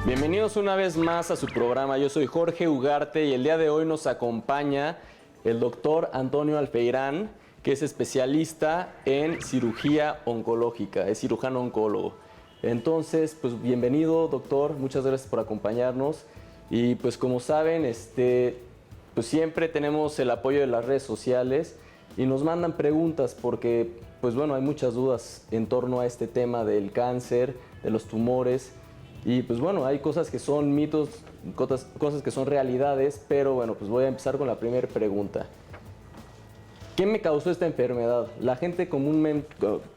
Bienvenidos una vez más a su programa. Yo soy Jorge Ugarte y el día de hoy nos acompaña el doctor Antonio Alfeirán, que es especialista en cirugía oncológica, es cirujano oncólogo. Entonces, pues bienvenido, doctor, muchas gracias por acompañarnos. Y pues como saben, pues siempre tenemos el apoyo de las redes sociales y nos mandan preguntas porque, pues bueno, hay muchas dudas en torno a este tema del cáncer, de los tumores. Y pues bueno, hay cosas que son mitos, cosas que son realidades, pero bueno, pues voy a empezar con la primera pregunta. ¿Qué me causó esta enfermedad? La gente comúnmente,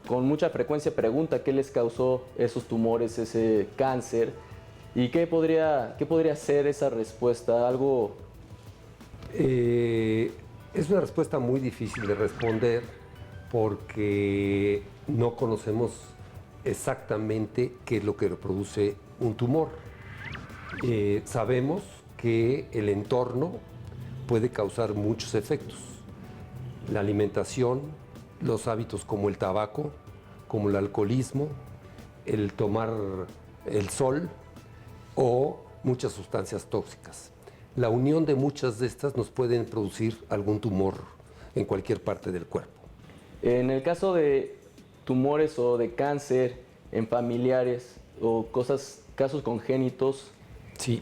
con mucha frecuencia pregunta qué les causó esos tumores, ese cáncer, y qué podría ser esa respuesta, algo... Es una respuesta muy difícil de responder porque no conocemos exactamente qué es lo que produce un tumor. Sabemos que el entorno puede causar muchos efectos. La alimentación, los hábitos como el tabaco, como el alcoholismo, el tomar el sol o muchas sustancias tóxicas. La unión de muchas de estas nos pueden producir algún tumor en cualquier parte del cuerpo. En el caso de tumores o de cáncer en familiares o casos congénitos. Sí,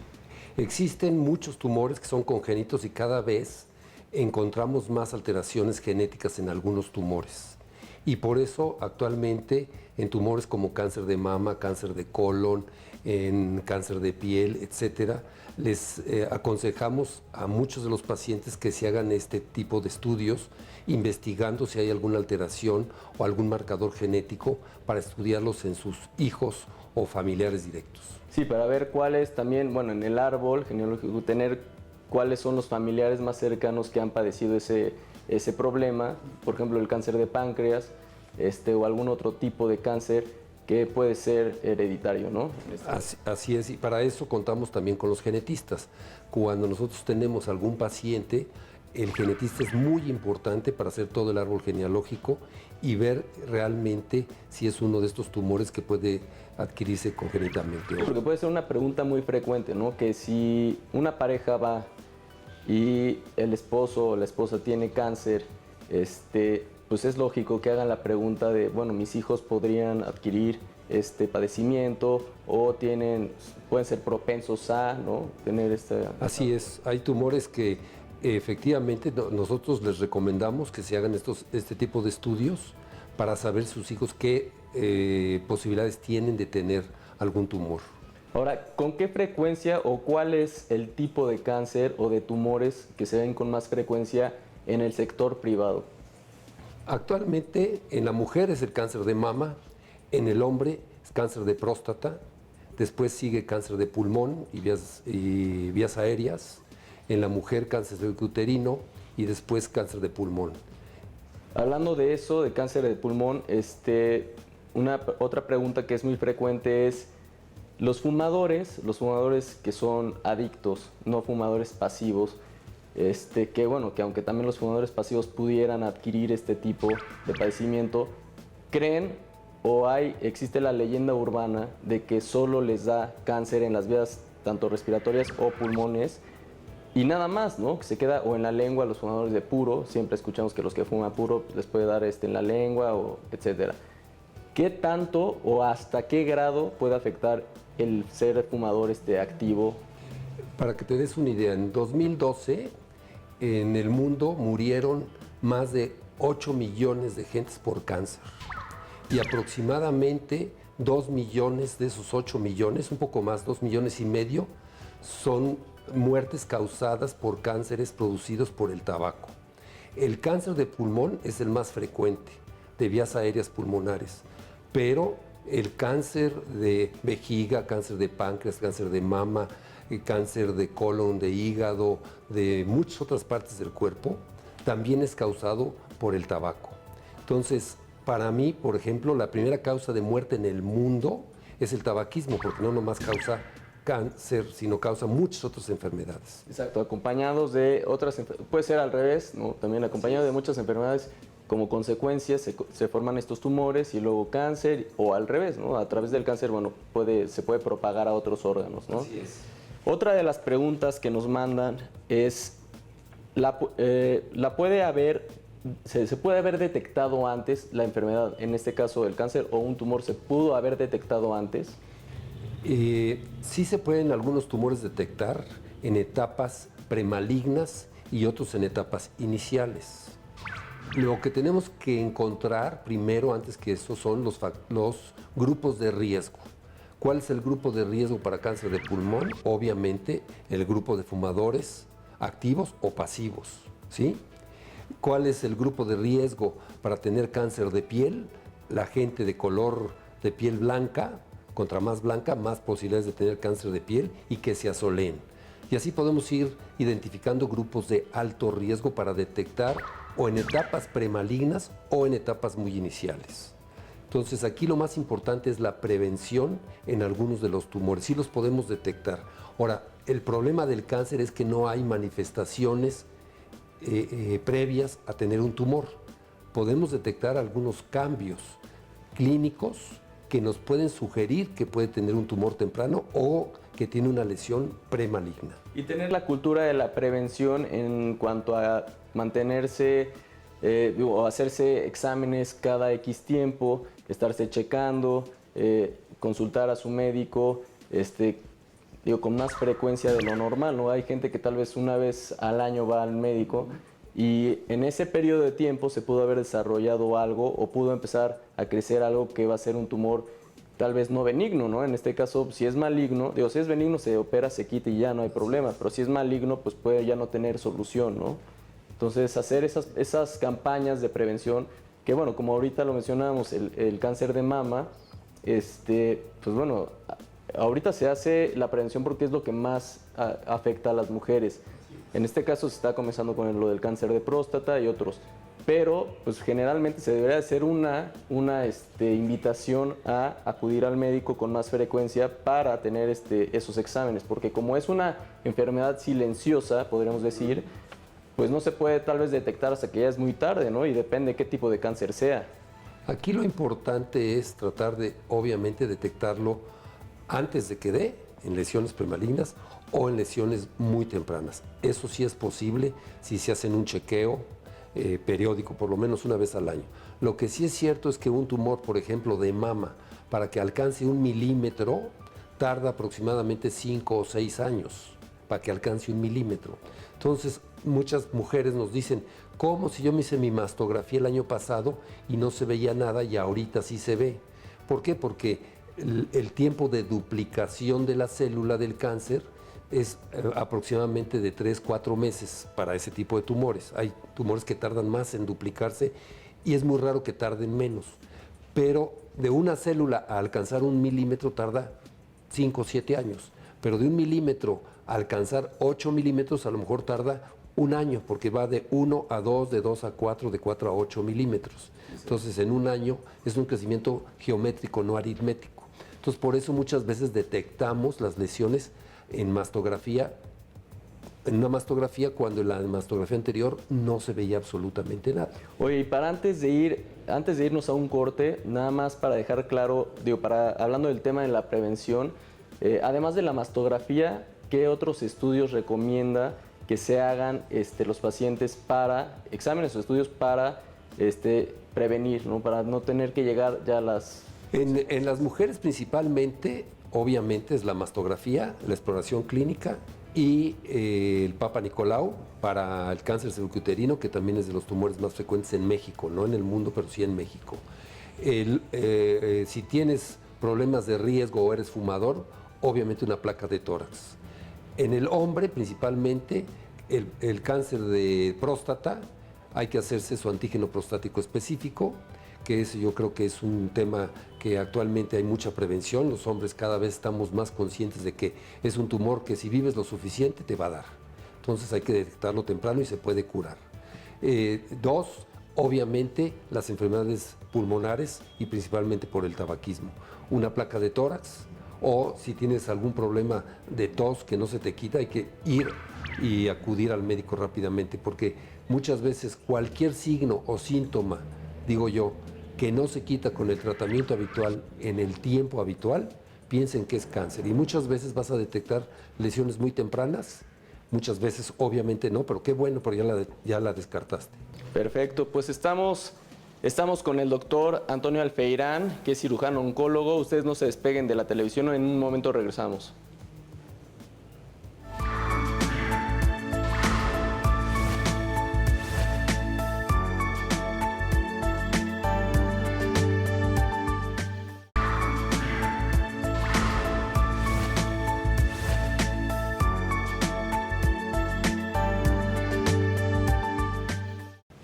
existen muchos tumores que son congénitos y cada vez encontramos más alteraciones genéticas en algunos tumores. Y por eso actualmente en tumores como cáncer de mama, cáncer de colon, en cáncer de piel, etcétera, les aconsejamos a muchos de los pacientes que se hagan este tipo de estudios, investigando si hay alguna alteración o algún marcador genético para estudiarlos en sus hijos o familiares directos. Sí, para ver cuáles también, bueno, en el árbol genealógico, tener cuáles son los familiares más cercanos que han padecido ese problema, por ejemplo, el cáncer de páncreas, o algún otro tipo de cáncer que puede ser hereditario, ¿no? Así es, y para eso contamos también con los genetistas. Cuando nosotros tenemos algún paciente, el genetista es muy importante para hacer todo el árbol genealógico y ver realmente si es uno de estos tumores que puede adquirirse congénitamente. Porque puede ser una pregunta muy frecuente, ¿no? Que si una pareja va y el esposo o la esposa tiene cáncer, pues es lógico que hagan la pregunta de, bueno, mis hijos podrían adquirir este padecimiento o pueden ser propensos a, ¿no? tener Así es, hay tumores que efectivamente nosotros les recomendamos que se hagan este tipo de estudios para saber sus hijos qué posibilidades tienen de tener algún tumor. Ahora, ¿con qué frecuencia o cuál es el tipo de cáncer o de tumores que se ven con más frecuencia en el sector privado? Actualmente en la mujer es el cáncer de mama, en el hombre es cáncer de próstata, después sigue cáncer de pulmón y vías aéreas, en la mujer cáncer uterino y después cáncer de pulmón. Hablando de eso, de cáncer de pulmón, otra pregunta que es muy frecuente es, los fumadores que son adictos, no fumadores pasivos, que aunque también los fumadores pasivos pudieran adquirir este tipo de padecimiento, creen o existe la leyenda urbana de que solo les da cáncer en las vías tanto respiratorias o pulmones y nada más, ¿no? Que se queda o en la lengua. Los fumadores de puro, siempre escuchamos que los que fuman puro les puede dar en la lengua o etcétera. ¿Qué tanto o hasta qué grado puede afectar el ser fumador activo? Para que te des una idea, en 2012 en el mundo murieron más de 8 millones de gentes por cáncer y aproximadamente 2 millones de esos 8 millones, un poco más, 2 millones y medio, son muertes causadas por cánceres producidos por el tabaco. El cáncer de pulmón es el más frecuente, de vías aéreas pulmonares, pero el cáncer de vejiga, cáncer de páncreas, cáncer de mama, cáncer de colon, de hígado, de muchas otras partes del cuerpo, también es causado por el tabaco. Entonces, para mí, por ejemplo, la primera causa de muerte en el mundo es el tabaquismo, porque no nomás causa cáncer, sino causa muchas otras enfermedades. Exacto, acompañados de otras enfermedades, puede ser al revés, ¿no? También acompañado de muchas enfermedades como consecuencia se forman estos tumores y luego cáncer o al revés, ¿no? A través del cáncer, bueno, se puede propagar a otros órganos, ¿no? Así es. Otra de las preguntas que nos mandan es, ¿se puede haber detectado antes la enfermedad, en este caso el cáncer o un tumor, se pudo haber detectado antes? Sí se pueden algunos tumores detectar en etapas premalignas y otros en etapas iniciales. Lo que tenemos que encontrar primero, antes que eso, son los grupos de riesgo. ¿Cuál es el grupo de riesgo para cáncer de pulmón? Obviamente el grupo de fumadores activos o pasivos, ¿sí? ¿Cuál es el grupo de riesgo para tener cáncer de piel? La gente de color de piel blanca, contra más blanca, más posibilidades de tener cáncer de piel y que se asoleen. Y así podemos ir identificando grupos de alto riesgo para detectar o en etapas premalignas o en etapas muy iniciales. Entonces aquí lo más importante es la prevención en algunos de los tumores, sí los podemos detectar. Ahora, el problema del cáncer es que no hay manifestaciones previas a tener un tumor. Podemos detectar algunos cambios clínicos que nos pueden sugerir que puede tener un tumor temprano o que tiene una lesión premaligna. Y tener la cultura de la prevención en cuanto a mantenerse o hacerse exámenes cada X tiempo, estarse checando, consultar a su médico, con más frecuencia de lo normal, ¿no? Hay gente que tal vez una vez al año va al médico y en ese periodo de tiempo se pudo haber desarrollado algo o pudo empezar a crecer algo que va a ser un tumor tal vez no benigno, ¿no? En este caso, si es maligno, si es benigno se opera, se quita y ya no hay problema, pero si es maligno, pues puede ya no tener solución, ¿no? Entonces, hacer esas campañas de prevención, que bueno, como ahorita lo mencionábamos, el cáncer de mama, pues bueno, ahorita se hace la prevención porque es lo que más afecta a las mujeres. En este caso se está comenzando con lo del cáncer de próstata y otros. Pero pues generalmente se debería hacer una invitación a acudir al médico con más frecuencia para tener esos exámenes, porque como es una enfermedad silenciosa, podríamos decir, pues no se puede tal vez detectar hasta que ya es muy tarde, ¿no? Y depende qué tipo de cáncer sea. Aquí lo importante es tratar de, obviamente, detectarlo antes de que dé, en lesiones premalignas o en lesiones muy tempranas. Eso sí es posible si se hacen un chequeo periódico, por lo menos una vez al año. Lo que sí es cierto es que un tumor, por ejemplo, de mama, para que alcance 1 milímetro, tarda aproximadamente 5 o 6 años para que alcance 1 milímetro. Entonces, muchas mujeres nos dicen, ¿cómo si yo me hice mi mastografía el año pasado y no se veía nada y ahorita sí se ve? ¿Por qué? Porque el tiempo de duplicación de la célula del cáncer es aproximadamente de 3-4 meses para ese tipo de tumores. Hay tumores que tardan más en duplicarse y es muy raro que tarden menos. Pero de una célula a alcanzar 1 milímetro tarda 5 o 7 años. Pero de 1 milímetro a alcanzar 8 milímetros a lo mejor tarda 1 año, porque va de 1 a 2, de 2 a 4, de 4 a 8 milímetros. Entonces en 1 año es un crecimiento geométrico, no aritmético. Entonces por eso muchas veces detectamos las lesiones en mastografía, en una mastografía, cuando en la mastografía anterior no se veía absolutamente nada. Oye, y para antes de irnos a un corte, nada más para dejar claro, hablando del tema de la prevención, además de la mastografía, ¿qué otros estudios recomienda que se hagan los pacientes para, exámenes o estudios para prevenir, ¿no? Para no tener que llegar ya a las... En las mujeres principalmente, obviamente, es la mastografía, la exploración clínica y el Papa Nicolau para el cáncer cervicuterino, que también es de los tumores más frecuentes en México, no en el mundo, pero sí en México. Si tienes problemas de riesgo o eres fumador, obviamente una placa de tórax. En el hombre, principalmente, el cáncer de próstata, hay que hacerse su antígeno prostático específico, que yo creo que es un tema que actualmente hay mucha prevención. Los hombres cada vez estamos más conscientes de que es un tumor que si vives lo suficiente te va a dar. Entonces hay que detectarlo temprano y se puede curar. 2, obviamente las enfermedades pulmonares y principalmente por el tabaquismo. Una placa de tórax, o si tienes algún problema de tos que no se te quita, hay que ir y acudir al médico rápidamente, porque muchas veces cualquier signo o síntoma, digo yo, que no se quita con el tratamiento habitual en el tiempo habitual, piensen que es cáncer. Y muchas veces vas a detectar lesiones muy tempranas, muchas veces obviamente no, pero qué bueno, pero ya la descartaste. Perfecto, pues estamos con el doctor Antonio Alfeirán, que es cirujano oncólogo. Ustedes no se despeguen de la televisión, en un momento regresamos.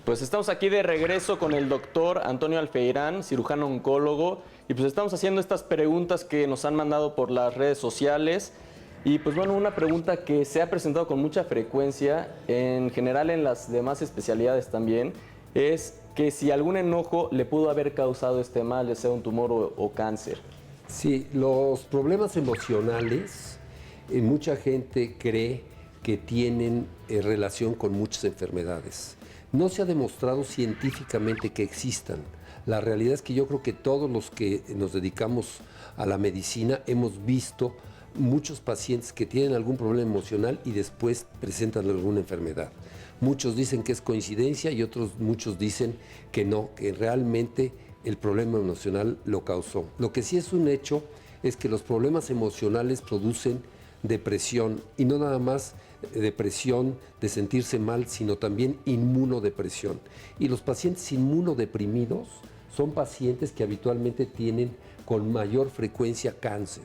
Pues estamos aquí de regreso con el doctor Antonio Alfeirán, cirujano oncólogo, y pues estamos haciendo estas preguntas que nos han mandado por las redes sociales. Y pues bueno, una pregunta que se ha presentado con mucha frecuencia, en general en las demás especialidades también, es que si algún enojo le pudo haber causado este mal, ya sea un tumor o cáncer. Sí, los problemas emocionales, mucha gente cree que tienen relación con muchas enfermedades. No se ha demostrado científicamente que existan. La realidad es que yo creo que todos los que nos dedicamos a la medicina hemos visto muchos pacientes que tienen algún problema emocional y después presentan alguna enfermedad. Muchos dicen que es coincidencia y muchos dicen que no, que realmente el problema emocional lo causó. Lo que sí es un hecho es que los problemas emocionales producen depresión, y no nada más depresión de sentirse mal, sino también inmunodepresión. Y los pacientes inmunodeprimidos son pacientes que habitualmente tienen con mayor frecuencia cáncer.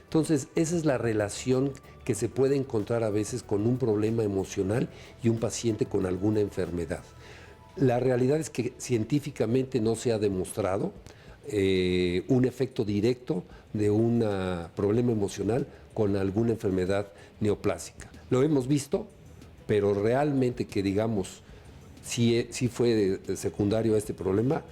Entonces, esa es la relación que se puede encontrar a veces con un problema emocional y un paciente con alguna enfermedad. La realidad es que científicamente no se ha demostrado un efecto directo de un problema emocional con alguna enfermedad neoplásica. Lo hemos visto, pero realmente que digamos si fue secundario a este problema,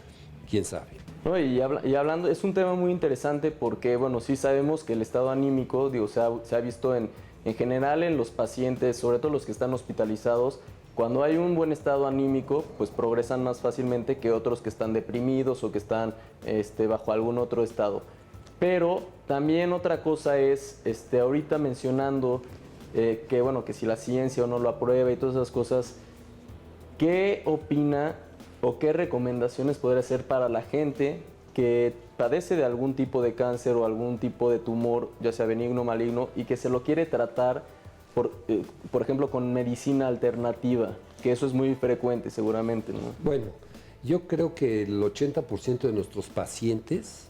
quién sabe. No, y hablando, es un tema muy interesante porque, bueno, sí sabemos que el estado anímico, digo, se ha visto en general en los pacientes, sobre todo los que están hospitalizados. Cuando hay un buen estado anímico, pues progresan más fácilmente que otros que están deprimidos o que están bajo algún otro estado. Pero también otra cosa es, ahorita mencionando que, bueno, que si la ciencia o no lo aprueba y todas esas cosas, ¿qué opina o qué recomendaciones podría hacer para la gente que padece de algún tipo de cáncer o algún tipo de tumor, ya sea benigno o maligno, y que se lo quiere tratar, por ejemplo, con medicina alternativa? Que eso es muy frecuente seguramente, ¿no? Bueno, yo creo que el 80% de nuestros pacientes,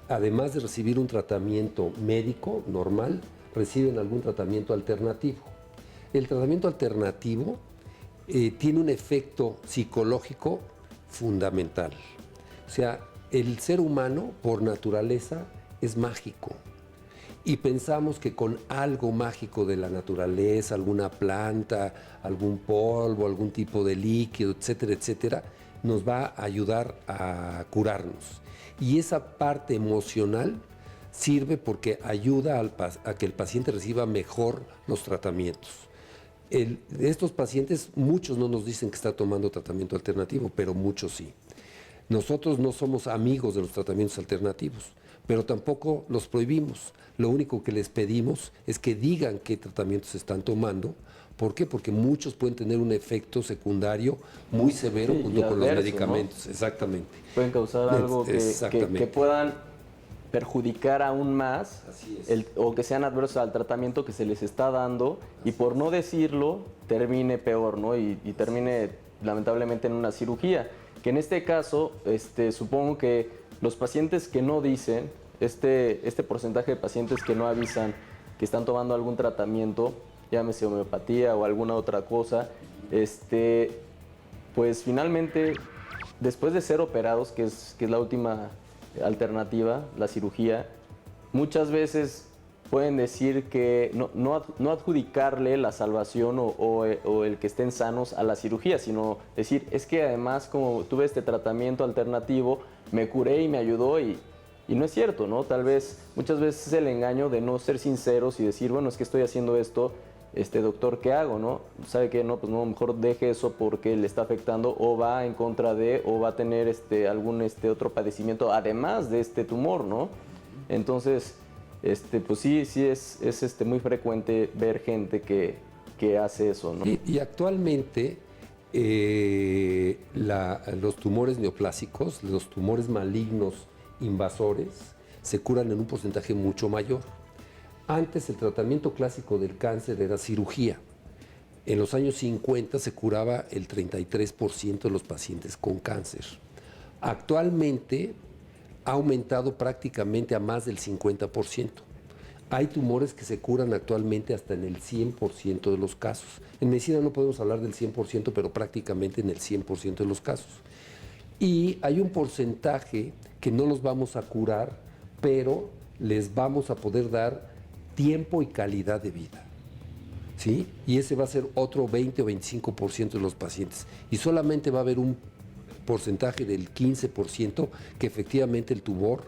además de recibir un tratamiento médico normal, reciben algún tratamiento alternativo. El tratamiento alternativo tiene un efecto psicológico fundamental. O sea, el ser humano por naturaleza es mágico. Y pensamos que con algo mágico de la naturaleza, alguna planta, algún polvo, algún tipo de líquido, etcétera, etcétera, nos va a ayudar a curarnos. Y esa parte emocional sirve porque ayuda a que el paciente reciba mejor los tratamientos. Estos pacientes, muchos no nos dicen que está tomando tratamiento alternativo, pero muchos sí. Nosotros no somos amigos de los tratamientos alternativos, pero tampoco los prohibimos. Lo único que les pedimos es que digan qué tratamientos están tomando. ¿Por qué? Porque muchos pueden tener un efecto secundario muy severo junto con los medicamentos. ¿No? Exactamente. Pueden causar algo que puedan perjudicar aún más o que sean adversos al tratamiento que se les está dando y por no decirlo termine peor, ¿no? Y termine lamentablemente en una cirugía. Que en este caso, supongo que los pacientes que no dicen, este porcentaje de pacientes que no avisan que están tomando algún tratamiento, llámese homeopatía o alguna otra cosa, pues finalmente, después de ser operados, que es la última alternativa, la cirugía, muchas veces pueden decir que no adjudicarle la salvación o el que estén sanos a la cirugía, sino decir, es que además como tuve este tratamiento alternativo, me curé y me ayudó y no es cierto, ¿no? Tal vez, muchas veces es el engaño de no ser sinceros y decir, bueno, es que estoy haciendo esto doctor, ¿qué hago, no? Sabe que no, pues no, mejor deje eso porque le está afectando o va en contra de, o va a tener algún otro padecimiento además de este tumor, ¿no? Entonces, pues sí es muy frecuente ver gente que hace eso, ¿no? Y actualmente los tumores neoplásicos, los tumores malignos invasores, se curan en un porcentaje mucho mayor. Antes el tratamiento clásico del cáncer era cirugía. En los años 50 se curaba el 33% de los pacientes con cáncer. Actualmente ha aumentado prácticamente a más del 50%. Hay tumores que se curan actualmente hasta en el 100% de los casos. En medicina no podemos hablar del 100%, pero prácticamente en el 100% de los casos. Y hay un porcentaje que no los vamos a curar, pero les vamos a poder dar tiempo y calidad de vida, ¿sí? Y ese va a ser otro 20 o 25% de los pacientes. Y solamente va a haber un porcentaje del 15% que efectivamente el tumor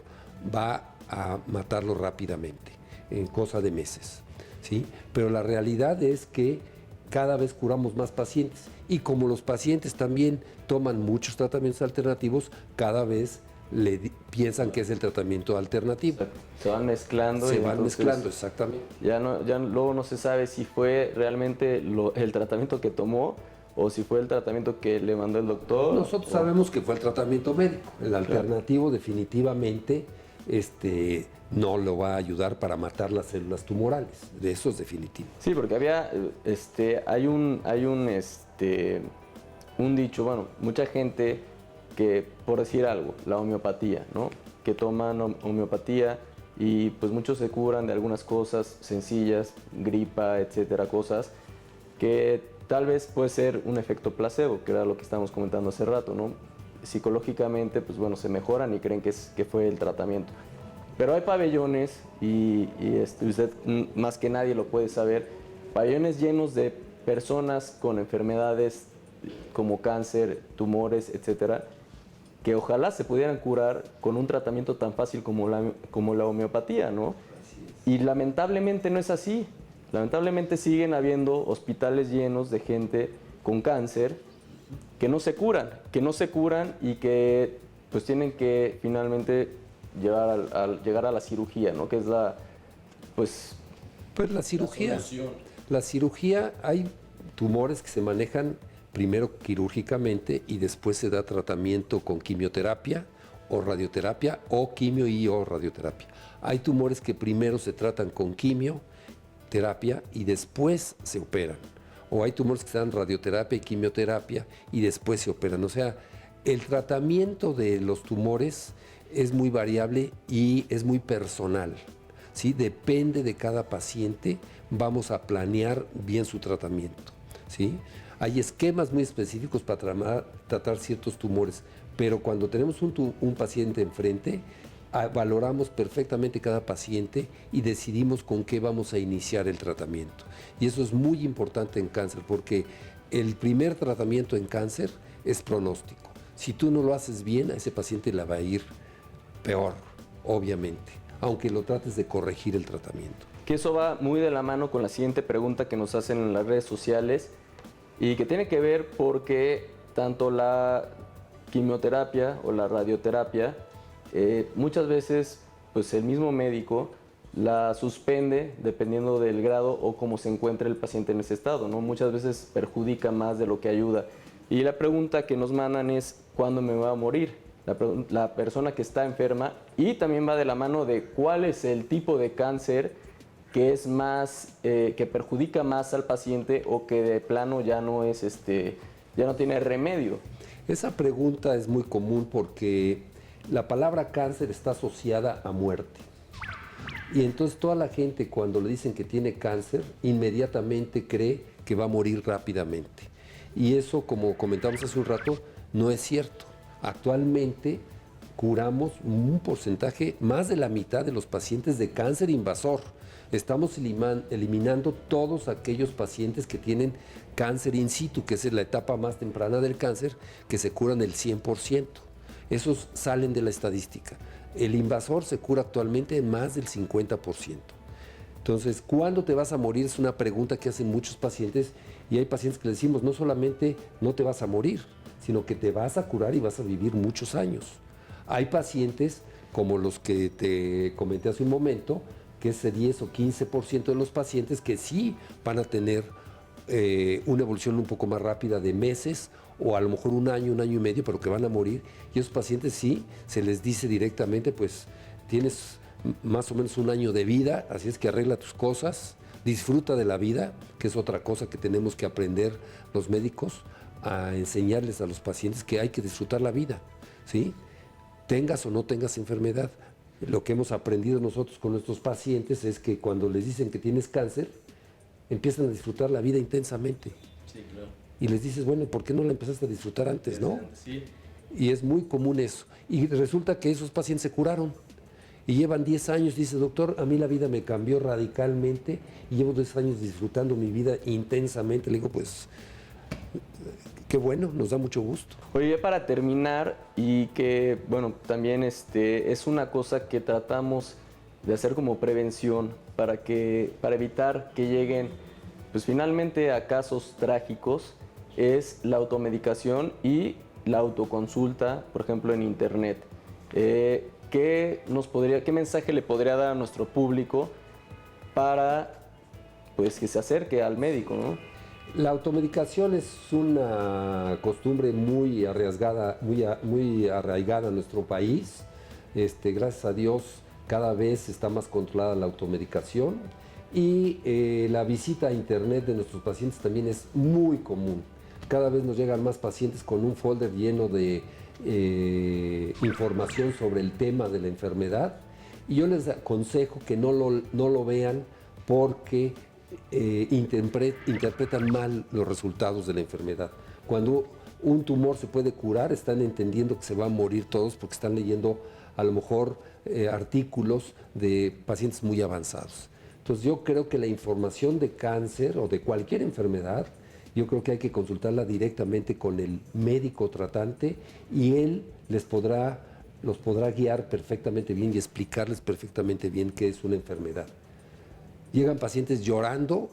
va a matarlo rápidamente, en cosa de meses, ¿sí? Pero la realidad es que cada vez curamos más pacientes. Y como los pacientes también toman muchos tratamientos alternativos, cada vez piensan que es el tratamiento alternativo. Se van mezclando. Se van mezclando, exactamente. Ya luego no se sabe si fue realmente el tratamiento que tomó o si fue el tratamiento que le mandó el doctor. Nosotros sabemos que fue el tratamiento médico. El alternativo definitivamente no lo va a ayudar para matar las células tumorales. De eso es definitivo. Sí, porque hay un dicho, bueno, mucha gente que, por decir algo, la homeopatía, ¿no? Que toman homeopatía y pues muchos se curan de algunas cosas sencillas, gripa, etcétera, cosas que tal vez puede ser un efecto placebo, que era lo que estábamos comentando hace rato, ¿no? Psicológicamente, pues bueno, se mejoran y creen que fue el tratamiento. Pero hay pabellones y usted más que nadie lo puede saber, pabellones llenos de personas con enfermedades como cáncer, tumores, etcétera, que ojalá se pudieran curar con un tratamiento tan fácil como la homeopatía, ¿no? Y lamentablemente no es así. Lamentablemente siguen habiendo hospitales llenos de gente con cáncer que no se curan y que pues tienen que finalmente llegar a la cirugía, ¿no? Que es pues la cirugía. La solución. La cirugía, hay tumores que se manejan primero quirúrgicamente y después se da tratamiento con quimioterapia o radioterapia o quimio y o radioterapia. Hay tumores que primero se tratan con quimioterapia y después se operan. O hay tumores que se dan radioterapia y quimioterapia y después se operan. O sea, el tratamiento de los tumores es muy variable y es muy personal, ¿sí? Depende de cada paciente, vamos a planear bien su tratamiento, ¿sí? Hay esquemas muy específicos para tratar ciertos tumores, pero cuando tenemos un paciente enfrente, valoramos perfectamente cada paciente y decidimos con qué vamos a iniciar el tratamiento. Y eso es muy importante en cáncer, porque el primer tratamiento en cáncer es pronóstico. Si tú no lo haces bien, a ese paciente le va a ir peor, obviamente, aunque lo trates de corregir el tratamiento. Que eso va muy de la mano con la siguiente pregunta que nos hacen en las redes sociales y que tiene que ver porque tanto la quimioterapia o la radioterapia, muchas veces pues el mismo médico la suspende dependiendo del grado o cómo se encuentre el paciente en ese estado, ¿no? Muchas veces perjudica más de lo que ayuda. Y la pregunta que nos mandan es, ¿cuándo me va a morir la persona que está enferma? Y también va de la mano de cuál es el tipo de cáncer que es más, que perjudica más al paciente o que de plano ya no es, ya no tiene remedio. Esa pregunta es muy común porque la palabra cáncer está asociada a muerte. Y entonces toda la gente cuando le dicen que tiene cáncer, inmediatamente cree que va a morir rápidamente. Y eso, como comentamos hace un rato, no es cierto. Actualmente curamos un porcentaje, más de la mitad de los pacientes de cáncer invasor. Estamos eliminando todos aquellos pacientes que tienen cáncer in situ, que es la etapa más temprana del cáncer, que se curan el 100%. Esos salen de la estadística. El invasor se cura actualmente en más del 50%. Entonces, ¿cuándo te vas a morir? Es una pregunta que hacen muchos pacientes y hay pacientes que les decimos, no solamente no te vas a morir, sino que te vas a curar y vas a vivir muchos años. Hay pacientes como los que te comenté hace un momento, que ese 10 o 15% de los pacientes que sí van a tener una evolución un poco más rápida de meses o a lo mejor un año y medio, pero que van a morir. Y esos pacientes sí, se les dice directamente, pues tienes más o menos un año de vida, así es que arregla tus cosas, disfruta de la vida, que es otra cosa que tenemos que aprender los médicos, a enseñarles a los pacientes que hay que disfrutar la vida, ¿sí? Tengas o no tengas enfermedad. Lo que hemos aprendido nosotros con nuestros pacientes es que cuando les dicen que tienes cáncer, empiezan a disfrutar la vida intensamente. Sí, claro. Y les dices, bueno, ¿por qué no la empezaste a disfrutar antes, no? Sí. Y es muy común eso. Y resulta que esos pacientes se curaron. Y llevan 10 años, dice, doctor, a mí la vida me cambió radicalmente y llevo 10 años disfrutando mi vida intensamente. Le digo, pues, qué bueno, nos da mucho gusto. Oye, ya para terminar, y que, bueno, también es una cosa que tratamos de hacer como prevención para evitar que lleguen, pues finalmente a casos trágicos, es la automedicación y la autoconsulta, por ejemplo, en internet. ¿Qué mensaje le podría dar a nuestro público para, pues, que se acerque al médico, ¿no? La automedicación es una costumbre muy arriesgada, muy arraigada en nuestro país. Gracias a Dios, cada vez está más controlada la automedicación y la visita a internet de nuestros pacientes también es muy común. Cada vez nos llegan más pacientes con un folder lleno de información sobre el tema de la enfermedad y yo les aconsejo que no lo vean porque interpretan mal los resultados de la enfermedad. Cuando un tumor se puede curar, están entendiendo que se van a morir todos porque están leyendo a lo mejor artículos de pacientes muy avanzados. Entonces yo creo que la información de cáncer o de cualquier enfermedad, yo creo que hay que consultarla directamente con el médico tratante y él los podrá guiar perfectamente bien y explicarles perfectamente bien qué es una enfermedad. Llegan pacientes llorando,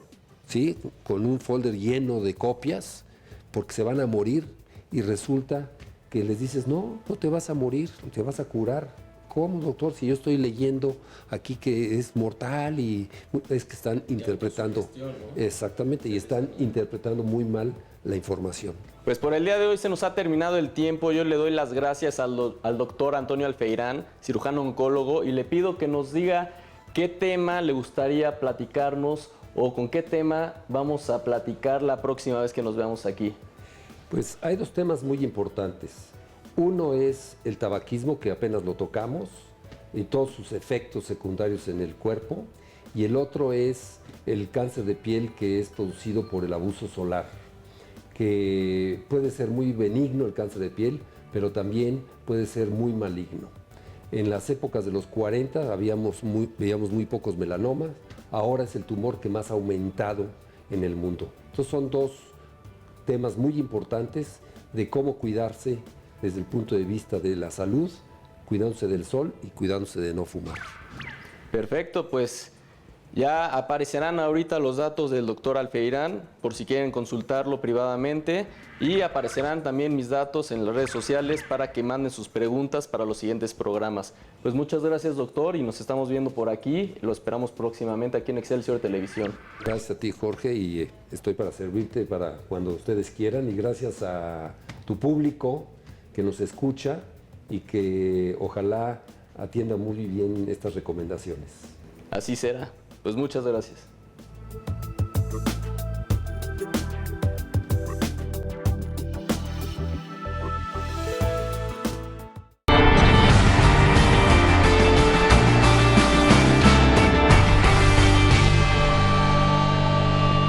¿sí? Con un folder lleno de copias, porque se van a morir y resulta que les dices, no te vas a morir, te vas a curar. ¿Cómo, doctor? Si yo estoy leyendo aquí que es mortal y es que están interpretando, ¿no? Exactamente, y están interpretando muy mal la información. Pues por el día de hoy se nos ha terminado el tiempo. Yo le doy las gracias al doctor Antonio Alfeirán, cirujano oncólogo, y le pido que nos diga qué tema le gustaría platicarnos o con qué tema vamos a platicar la próxima vez que nos veamos aquí. Pues hay dos temas muy importantes. Uno es el tabaquismo, que apenas lo tocamos, y todos sus efectos secundarios en el cuerpo. Y el otro es el cáncer de piel que es producido por el abuso solar, que puede ser muy benigno el cáncer de piel, pero también puede ser muy maligno. En las épocas de los 40 veíamos muy pocos melanomas, ahora es el tumor que más ha aumentado en el mundo. Entonces son dos temas muy importantes de cómo cuidarse desde el punto de vista de la salud, cuidándose del sol y cuidándose de no fumar. Perfecto, pues ya aparecerán ahorita los datos del doctor Alfeirán por si quieren consultarlo privadamente y aparecerán también mis datos en las redes sociales para que manden sus preguntas para los siguientes programas. Pues muchas gracias, doctor, y nos estamos viendo por aquí. Lo esperamos próximamente aquí en Excelsior Televisión. Gracias a ti, Jorge, y estoy para servirte para cuando ustedes quieran, y gracias a tu público que nos escucha y que ojalá atienda muy bien estas recomendaciones. Así será. Pues muchas gracias.